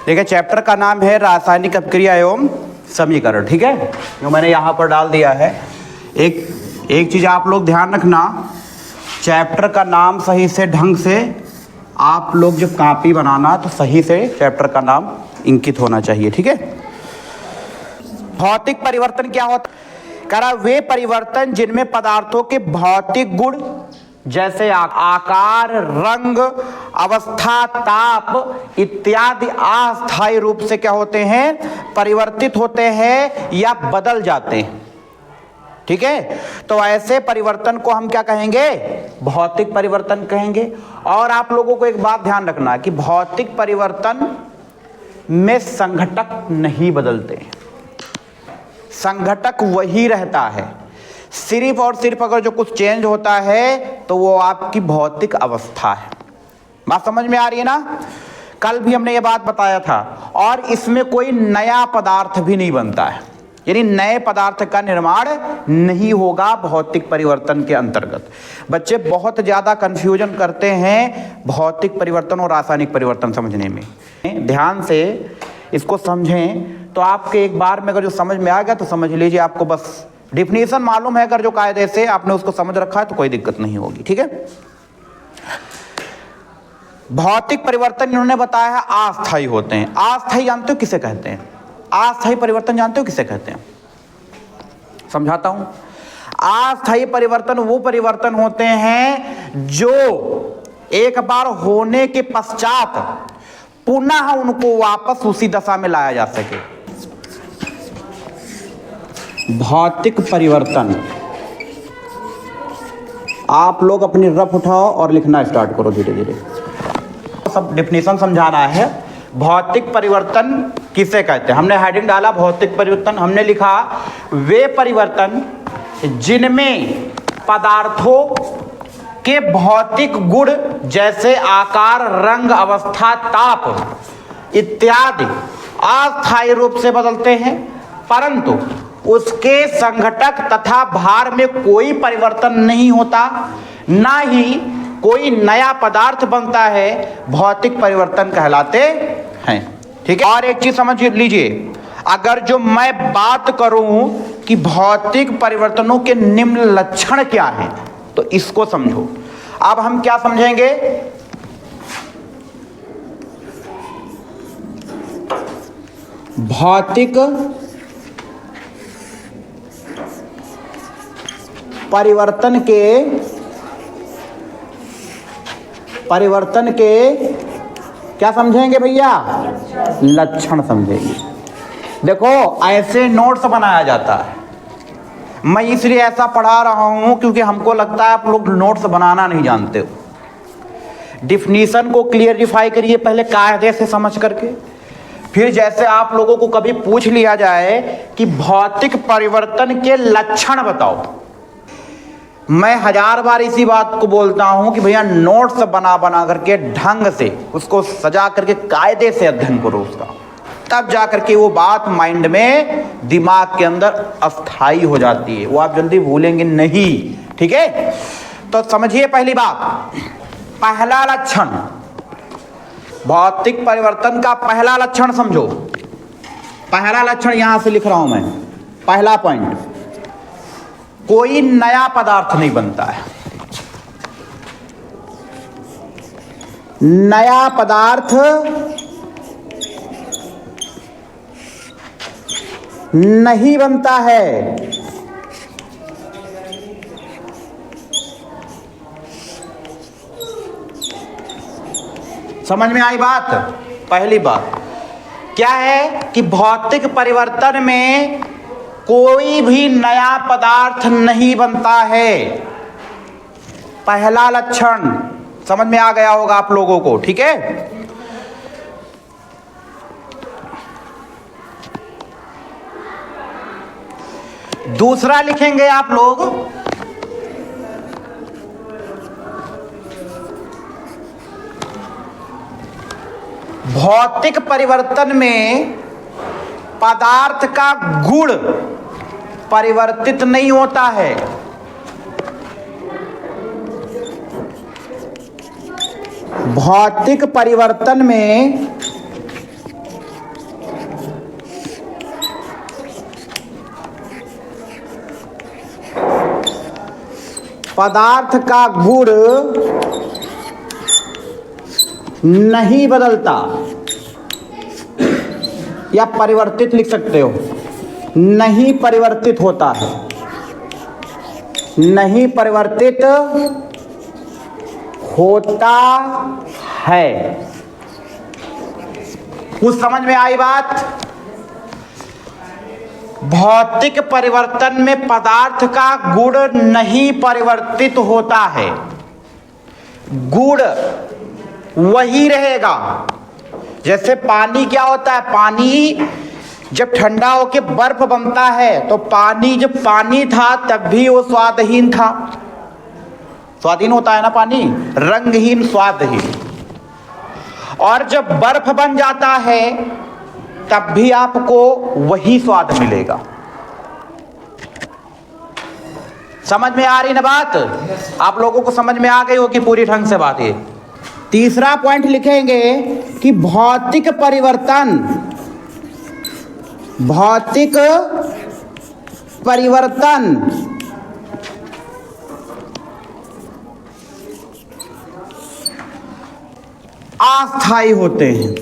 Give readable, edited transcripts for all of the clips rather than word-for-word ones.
देखिए चैप्टर का नाम है रासायनिक अभिक्रिया एवं समीकरण, ठीक है, जो मैंने यहाँ पर डाल दिया है। एक चीज़ आप लोग ध्यान रखना, चैप्टर का नाम सही से ढंग से आप लोग जब कॉपी बनाना तो सही से चैप्टर का नाम इंकित होना चाहिए, ठीक है। भौतिक परिवर्तन क्या होता है? कह रहा वे परिवर्तन जिनमें पदार्थों के भौतिक गुण जैसे आकार, रंग, अवस्था, ताप इत्यादि अस्थायी रूप से क्या होते हैं, परिवर्तित होते हैं या बदल जाते हैं, ठीक है। तो ऐसे परिवर्तन को हम क्या कहेंगे, भौतिक परिवर्तन कहेंगे। और आप लोगों को एक बात ध्यान रखना कि भौतिक परिवर्तन में संघटक नहीं बदलते, संघटक वही रहता है। सिर्फ और सिर्फ अगर जो कुछ चेंज होता है तो वो आपकी भौतिक अवस्था है। बात समझ में आ रही है ना? कल भी हमने ये बात बताया था। और इसमें कोई नया पदार्थ भी नहीं बनता है, यानी नए पदार्थ का निर्माण नहीं होगा भौतिक परिवर्तन के अंतर्गत। बच्चे बहुत ज़्यादा कंफ्यूजन करते हैं भौतिक परिवर्तन और रासायनिक परिवर्तन समझने में। ध्यान से इसको समझें तो आपके एक बार में अगर जो समझ में आ गया तो समझ लीजिए, आपको बस डिफिनीशन मालूम है, अगर जो कायदे से आपने उसको समझ रखा है तो कोई दिक्कत नहीं होगी, ठीक है। भौतिक परिवर्तन इन्होंने बताया है अस्थायी होते हैं। अस्थायी जानते हो किसे कहते हैं? अस्थायी परिवर्तन जानते हो किसे कहते हैं? समझाता हूं। अस्थायी परिवर्तन वो परिवर्तन होते हैं जो एक बार होने के पश्चात पुनः उनको वापस उसी दशा में लाया जा सके। भौतिक परिवर्तन, आप लोग अपनी रफ उठाओ और लिखना स्टार्ट करो धीरे धीरे। सब डिफिनीशन समझाना है। भौतिक परिवर्तन किसे कहते हैं? हमने हेडिंग डाला भौतिक परिवर्तन, हमने लिखा वे परिवर्तन जिनमें पदार्थों के भौतिक गुण जैसे आकार, रंग, अवस्था, ताप इत्यादि अस्थायी रूप से बदलते हैं, परंतु उसके संघटक तथा भार में कोई परिवर्तन नहीं होता, ना ही कोई नया पदार्थ बनता है, भौतिक परिवर्तन कहलाते हैं, ठीक है। और एक चीज समझ लीजिए, अगर जो मैं बात करूं कि भौतिक परिवर्तनों के निम्न लक्षण क्या हैं तो इसको समझो। अब हम क्या समझेंगे, भौतिक परिवर्तन के क्या समझेंगे भैया? लक्षण समझेंगे। देखो ऐसे नोट्स बनाया जाता है, मैं इसलिए ऐसा पढ़ा रहा हूं क्योंकि हमको लगता है आप लोग नोट्स बनाना नहीं जानते हो। डिफिनीशन को क्लियरिफाई करिए पहले कायदे से समझ करके, फिर जैसे आप लोगों को कभी पूछ लिया जाए कि भौतिक परिवर्तन के लक्षण बताओ, मैं 1000 बार इसी बात को बोलता हूं कि भैया नोट्स बना बना करके ढंग से उसको सजा करके कायदे से अध्ययन करो उसका, तब जा करके वो बात माइंड में, दिमाग के अंदर अस्थायी हो जाती है, वो आप जल्दी भूलेंगे नहीं, ठीक है। तो समझिए पहली बात, पहला लक्षण, भौतिक परिवर्तन का पहला लक्षण समझो। पहला लक्षण यहां से लिख रहा हूं मैं, पहला पॉइंट, कोई नया पदार्थ नहीं बनता है। नया पदार्थ नहीं बनता है। समझ में आई बात? पहली बात क्या है कि भौतिक परिवर्तन में कोई भी नया पदार्थ नहीं बनता है। पहला लक्षण समझ में आ गया होगा आप लोगों को, ठीक है। दूसरा लिखेंगे आप लोग, भौतिक परिवर्तन में पदार्थ का गुण परिवर्तित नहीं होता है। भौतिक परिवर्तन में पदार्थ का गुण नहीं बदलता, या परिवर्तित लिख सकते हो, नहीं परिवर्तित होता है, नहीं परिवर्तित होता है। कुछ समझ में आई बात? भौतिक परिवर्तन में पदार्थ का गुण नहीं परिवर्तित होता है, गुण वही रहेगा। जैसे पानी क्या होता है, पानी जब ठंडा होके बर्फ बनता है तो पानी जब पानी था तब भी वो स्वादहीन था, स्वादहीन होता है ना पानी, रंगहीन स्वादहीन। और जब बर्फ बन जाता है तब भी आपको वही स्वाद मिलेगा। समझ में आ रही ना बात? आप लोगों को समझ में आ गई हो कि पूरी ढंग से बात है। तीसरा पॉइंट लिखेंगे कि भौतिक परिवर्तन, भौतिक परिवर्तन अस्थायी होते हैं।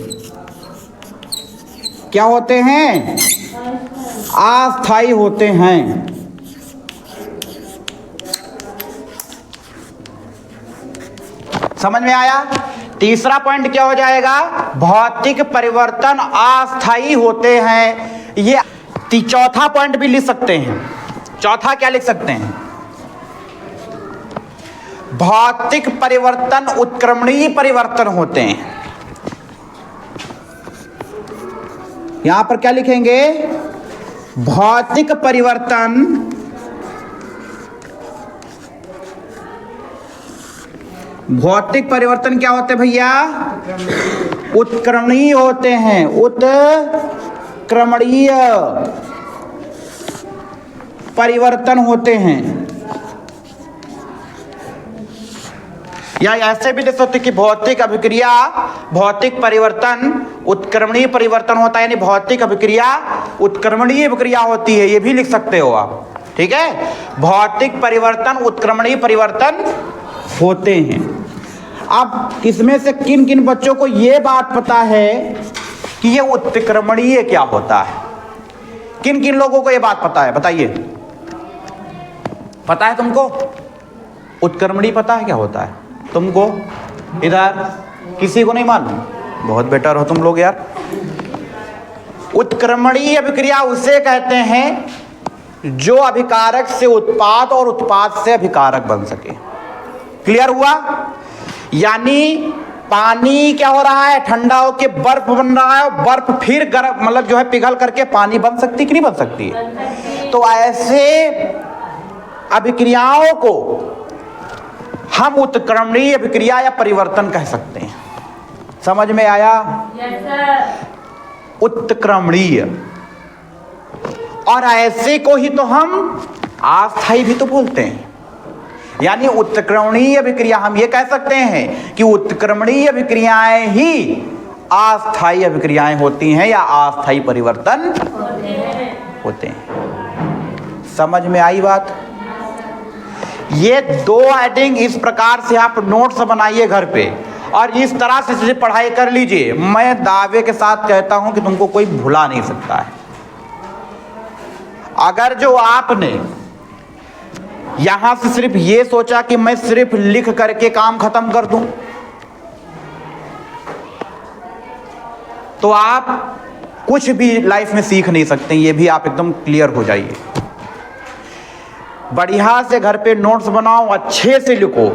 क्या होते हैं? अस्थायी होते हैं। समझ में आया? तीसरा पॉइंट क्या हो जाएगा? भौतिक परिवर्तन अस्थायी होते हैं। ये चौथा पॉइंट भी लिख सकते हैं। चौथा क्या लिख सकते हैं? भौतिक परिवर्तन उत्क्रमणीय परिवर्तन होते हैं। यहां पर क्या लिखेंगे? भौतिक परिवर्तन भौतिक परिवर्तन क्या होते हैं भैया? उत्क्रमणीय होते हैं, उत्क्रमणीय परिवर्तन होते हैं। या ऐसे भी देख सकते कि भौतिक अभिक्रिया, भौतिक परिवर्तन उत्क्रमणीय परिवर्तन होता है, यानी भौतिक अभिक्रिया उत्क्रमणीय अभिक्रिया होती है, ये भी लिख सकते हो आप। ठीक है, भौतिक परिवर्तन उत्क्रमणीय परिवर्तन होते हैं। अब इसमें से किन किन बच्चों को यह बात पता है कि ये उत्क्रमणीय क्या होता है? किन किन लोगों को यह बात पता है? बताइए, पता है तुमको? उत्क्रमणीय पता है क्या होता है तुमको? इधर किसी को नहीं मालूम? बहुत बेटर हो तुम लोग यार। उत्क्रमणीय अभिक्रिया उसे कहते हैं जो अभिकारक से उत्पाद और उत्पाद से अभिकारक बन सके। क्लियर हुआ? यानी पानी क्या हो रहा है? ठंडा होके बर्फ बन रहा है, और बर्फ फिर गर्म मतलब जो है पिघल करके पानी बन सकती कि नहीं बन सकती है? तो ऐसे अभिक्रियाओं को हम उत्क्रमणीय अभिक्रिया या परिवर्तन कह सकते हैं। समझ में आया? उत्क्रमणीय। और ऐसे को ही तो हम अस्थायी भी तो बोलते हैं। यानी उत्क्रमणीय अभिक्रिया हम ये कह सकते हैं कि उत्क्रमणीय अभिक्रियाएं ही अस्थायी अभिक्रियाएं होती हैं या अस्थायी परिवर्तन होते हैं। समझ में आई बात? ये दो हेडिंग इस प्रकार से आप नोट्स बनाइए घर पे और इस तरह से इसे पढ़ाई कर लीजिए। मैं दावे के साथ कहता हूं कि तुमको कोई भुला नहीं सकता है। अगर जो आपने यहां से सिर्फ ये सोचा कि मैं सिर्फ लिख करके काम खत्म कर दूं, तो आप कुछ भी लाइफ में सीख नहीं सकते। ये भी आप एकदम क्लियर हो जाइए। बढ़िया से घर पे नोट्स बनाओ, अच्छे से लिखो।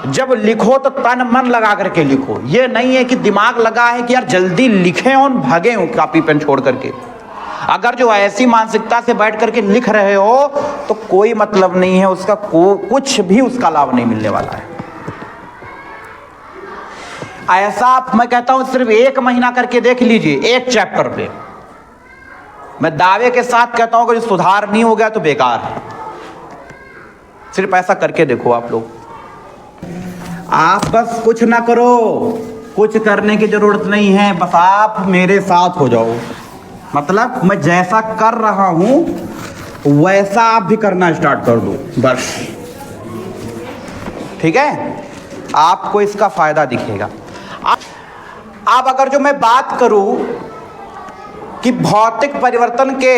जब लिखो तो तन मन लगा करके लिखो। ये नहीं है कि दिमाग लगा है कि यार जल्दी लिखें और भागें कापी पेन छोड़ करके। अगर जो ऐसी मानसिकता से बैठ करके लिख रहे हो तो कोई मतलब नहीं है उसका, कुछ भी उसका लाभ नहीं मिलने वाला है। ऐसा मैं कहता हूं सिर्फ 1 महीना करके देख लीजिए एक चैप्टर पे। मैं दावे के साथ कहता हूं कि सुधार नहीं हो गया तो बेकार है। सिर्फ ऐसा करके देखो आप लोग। आप बस कुछ ना करो, कुछ करने की जरूरत नहीं है, बस आप मेरे साथ हो जाओ। मतलब मैं जैसा कर रहा हूं वैसा आप भी करना स्टार्ट कर दो बस। ठीक है, आपको इसका फायदा दिखेगा। अब अगर जो मैं बात करूं कि भौतिक परिवर्तन के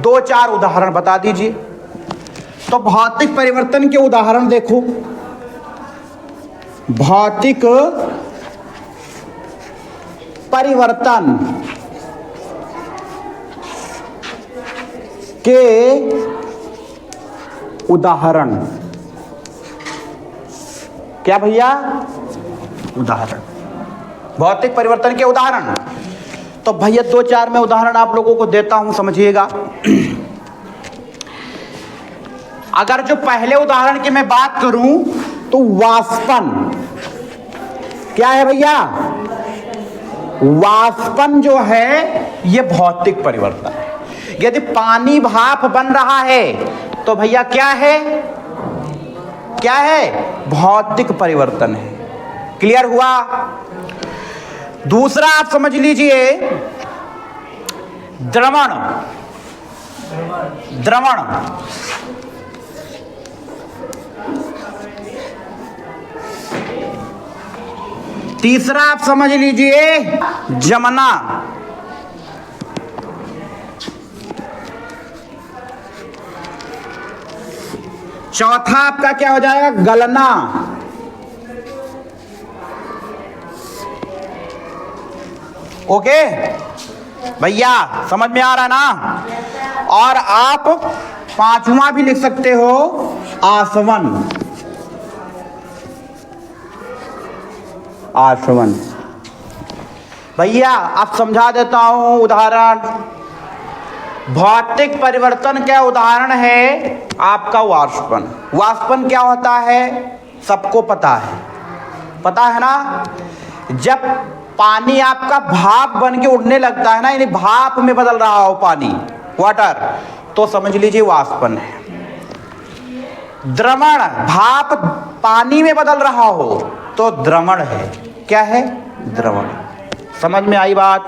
2-4 उदाहरण बता दीजिए, तो भौतिक परिवर्तन के उदाहरण देखो। भौतिक परिवर्तन के उदाहरण क्या भैया? उदाहरण, भौतिक परिवर्तन के उदाहरण। तो भैया 2-4 मैं उदाहरण आप लोगों को देता हूं, समझिएगा। अगर जो पहले उदाहरण की मैं बात करूं तो वाष्पन क्या है भैया? वाष्पन जो है ये भौतिक परिवर्तन है। यदि पानी भाप बन रहा है तो भैया क्या है? क्या है? भौतिक परिवर्तन है। क्लियर हुआ? दूसरा आप समझ लीजिए द्रवण। द्रवण तीसरा आप समझ लीजिए जमना। चौथा आपका क्या हो जाएगा? गलना। ओके भैया, समझ में आ रहा ना? और आप 5वां भी लिख सकते हो, आसवन। आसवन भैया आप समझा देता हूं उदाहरण। भौतिक परिवर्तन का उदाहरण है आपका वाष्पन। वाष्पन क्या होता है? सबको पता है, पता है ना? जब पानी आपका भाप बन के उड़ने लगता है ना, यानी भाप में बदल रहा हो पानी, वाटर, तो समझ लीजिए वाष्पन है। द्रवण, भाप पानी में बदल रहा हो तो द्रवण है। क्या है? द्रवण। समझ में आई बात?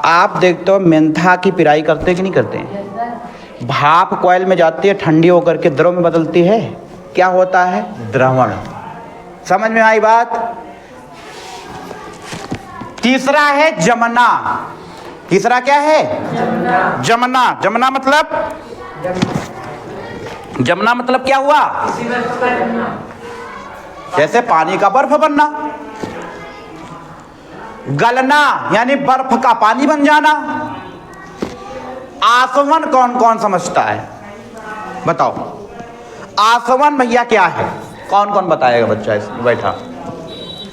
आप देखते हो मेंथा की पिराई करते कि नहीं करते? भाप कॉइल में जाती है, ठंडी होकर के द्रव में बदलती है, क्या होता है? द्रवण। समझ में आई बात? तीसरा है जमना। तीसरा क्या है? जमना। जमना मतलब, जमना मतलब क्या हुआ? जैसे पानी का बर्फ बनना। गलना यानी बर्फ का पानी बन जाना। आसवन कौन कौन समझता है? बताओ। आसवन भैया क्या है? कौन कौन बताएगा? बच्चा इसमें बैठा।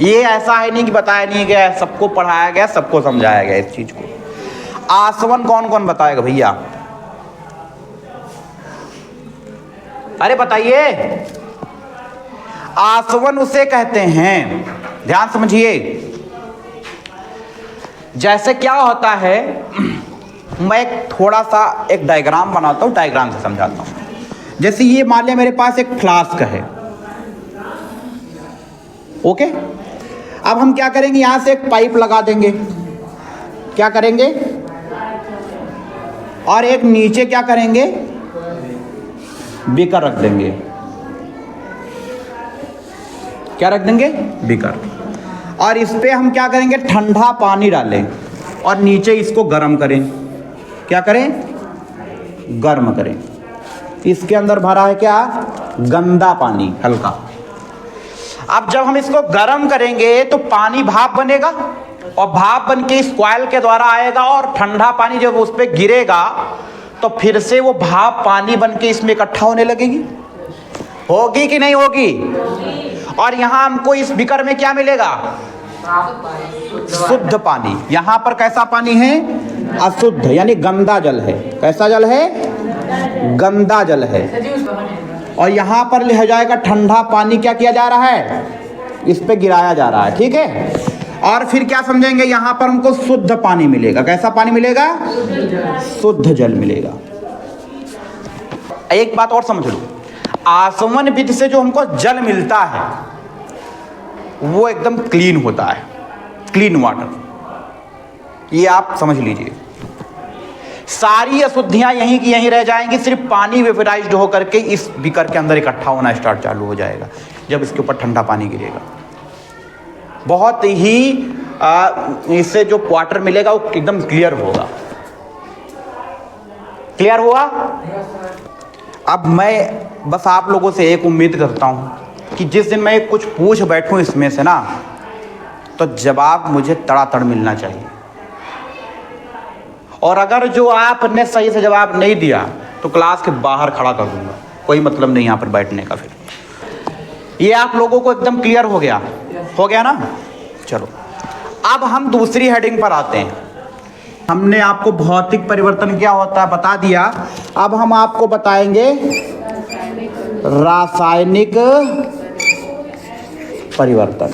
ये ऐसा है नहीं कि बताया नहीं गया, सबको पढ़ाया गया, सबको समझाया गया इस चीज को। आसवन कौन कौन बताएगा भैया? अरे बताइए। आसवन उसे कहते हैं, ध्यान समझिए। जैसे क्या होता है, मैं थोड़ा सा एक डायग्राम बनाता हूं, डायग्राम से समझाता हूं। जैसे ये मान लिया मेरे पास एक फ्लास्क है, ओके। अब हम क्या करेंगे, यहां से एक पाइप लगा देंगे। क्या करेंगे? और एक नीचे क्या करेंगे? बीकर रख देंगे। क्या रख देंगे? बीकर। और इस पे हम क्या करेंगे? ठंडा पानी डालें और नीचे इसको गर्म करें। क्या करें? गर्म करें। इसके अंदर भरा है क्या? गंदा पानी, हल्का। अब जब हम इसको गर्म करेंगे तो पानी भाप बनेगा और भाप बन के इस कॉइल के द्वारा आएगा और ठंडा पानी जब उस पर गिरेगा तो फिर से वो भाप पानी बन के इसमें इकट्ठा होने लगेगी। होगी कि नहीं होगी? और यहां हमको इस बीकर में क्या मिलेगा? शुद्ध पानी। यहां पर कैसा पानी है? अशुद्ध, यानी गंदा जल है। कैसा जल है? गंदा जल है। और यहां पर लिया जाएगा ठंडा पानी। क्या किया जा रहा है? इस पे गिराया जा रहा है, ठीक है। और फिर क्या समझेंगे? यहां पर हमको शुद्ध पानी मिलेगा। कैसा पानी मिलेगा? शुद्ध जल मिलेगा। एक बात और समझ लो, आसवन विधि से जो हमको जल मिलता है वो एकदम क्लीन होता है, क्लीन वाटर। ये आप समझ लीजिए। सारी अशुद्धियां यहीं की यहीं रह जाएंगी, सिर्फ पानी वेपराइज्ड होकर के इस बीकर के अंदर इकट्ठा होना स्टार्ट चालू हो जाएगा जब इसके ऊपर ठंडा पानी गिरेगा। बहुत ही इससे जो वाटर मिलेगा वो एकदम क्लियर होगा। क्लियर हुआ? अब मैं बस आप लोगों से एक उम्मीद करता हूं कि जिस दिन मैं कुछ पूछ बैठूं इसमें से ना, तो जवाब मुझे तड़ातड़ मिलना चाहिए। और अगर जो आपने सही से जवाब नहीं दिया तो क्लास के बाहर खड़ा कर दूंगा, कोई मतलब नहीं यहाँ पर बैठने का। फिर ये आप लोगों को एकदम क्लियर हो गया ना? चलो अब हम दूसरी हेडिंग पर आते हैं। हमने आपको भौतिक परिवर्तन क्या होता है बता दिया, अब हम आपको बताएंगे रासायनिक परिवर्तन।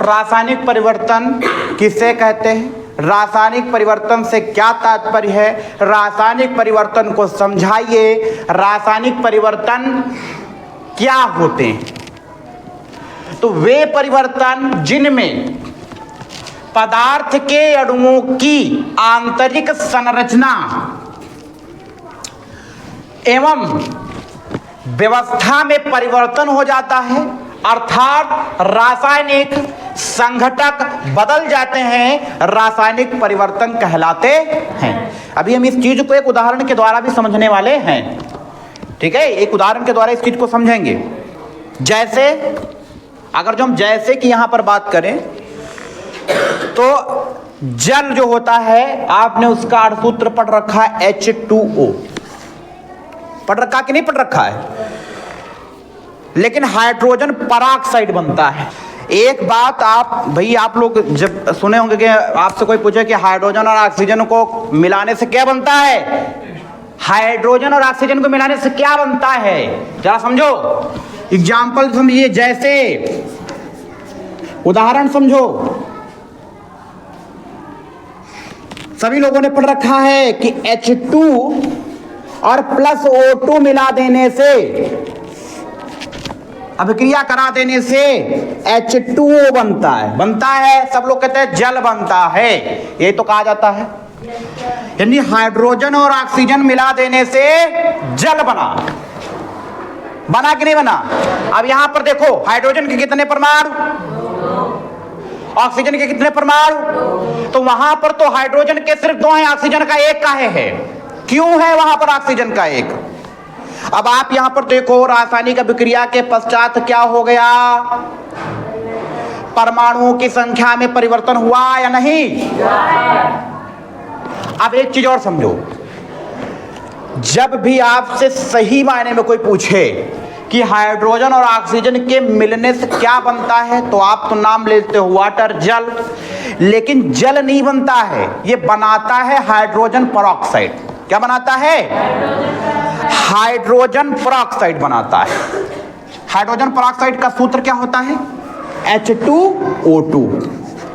रासायनिक परिवर्तन किसे कहते हैं? रासायनिक परिवर्तन से क्या तात्पर्य है? रासायनिक परिवर्तन को समझाइए। रासायनिक परिवर्तन क्या होते हैं? तो वे परिवर्तन जिनमें पदार्थ के अणुओं की आंतरिक संरचना एवं व्यवस्था में परिवर्तन हो जाता है, अर्थात रासायनिक संघटक बदल जाते हैं, रासायनिक परिवर्तन कहलाते हैं। अभी हम इस चीज को एक उदाहरण के द्वारा भी समझने वाले हैं। ठीक है, एक उदाहरण के द्वारा इस चीज को समझेंगे। जैसे अगर जो हम जैसे कि यहां पर बात करें तो जल जो होता है, आपने उसका अर्थसूत्र पढ़ रखा है H2O, पढ़ रखा कि नहीं पढ़ रखा है? लेकिन हाइड्रोजन पराक्साइड बनता है। एक बात आप लोग जब सुने होंगे कि आपसे कोई पूछे कि हाइड्रोजन और ऑक्सीजन को मिलाने से क्या बनता है, हाइड्रोजन और ऑक्सीजन को मिलाने से क्या बनता है, जरा समझो। एग्जाम्पल समझिए, जैसे उदाहरण समझो। सभी लोगों ने पढ़ रखा है कि H2 और प्लस O2 मिला देने से, अभिक्रिया करा देने से H2O बनता है। सब लोग कहते हैं जल बनता है, ये तो कहा जाता है। यानी हाइड्रोजन और ऑक्सीजन मिला देने से जल बना कि नहीं बना? अब यहां पर देखो, हाइड्रोजन के कितने परमाणु, ऑक्सीजन के कितने परमाणु? तो वहां पर तो हाइड्रोजन के सिर्फ 2 हैं, ऑक्सीजन का 1 काहे है? क्यों है वहां पर ऑक्सीजन का 1? अब आप यहां पर देखो, रासायनिक अभिक्रिया के पश्चात क्या हो गया? परमाणुओं की संख्या में परिवर्तन हुआ या नहीं? अब एक चीज और समझो, जब भी आपसे सही मायने में कोई पूछे कि हाइड्रोजन और ऑक्सीजन के मिलने से क्या बनता है, तो आप तो नाम लेते हो वाटर, जल। लेकिन जल नहीं बनता है, ये बनाता है हाइड्रोजन पेरोक्साइड। क्या बनाता है? हाइड्रोजन पेरोक्साइड बनाता है। हाइड्रोजन पेरोक्साइड का सूत्र क्या होता है? H2O2।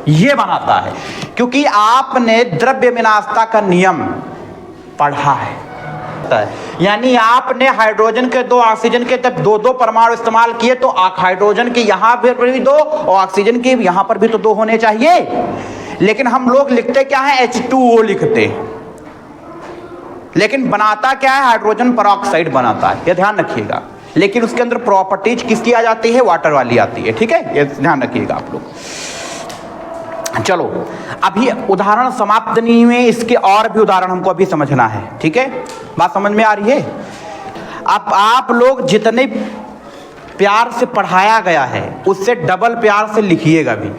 ये बनाता है, क्योंकि आपने द्रव्य विनाशता का नियम पढ़ा है। यानी आपने हाइड्रोजन के 2, ऑक्सीजन के 2 परमाणु इस्तेमाल किए, तो हाइड्रोजन के यहां पर भी 2 और ऑक्सीजन के यहां पर भी तो 2 होने चाहिए। लेकिन हम लोग लिखते क्या है? H2O लिखते, लेकिन बनाता क्या है? हाइड्रोजन पेरोक्साइड बनाता है, ये ध्यान रखिएगा। लेकिन उसके अंदर प्रॉपर्टीज किसकी आ जाती है? वाटर वाली आती है। ठीक है, ये ध्यान रखिएगा आप लोग। चलो, अभी उदाहरण समाप्त नहीं हुए, इसके और भी उदाहरण हमको अभी समझना है। ठीक है, बात समझ में आ रही है? अब आप लोग जितने प्यार से पढ़ाया गया है उससे डबल प्यार से लिखिएगा भी।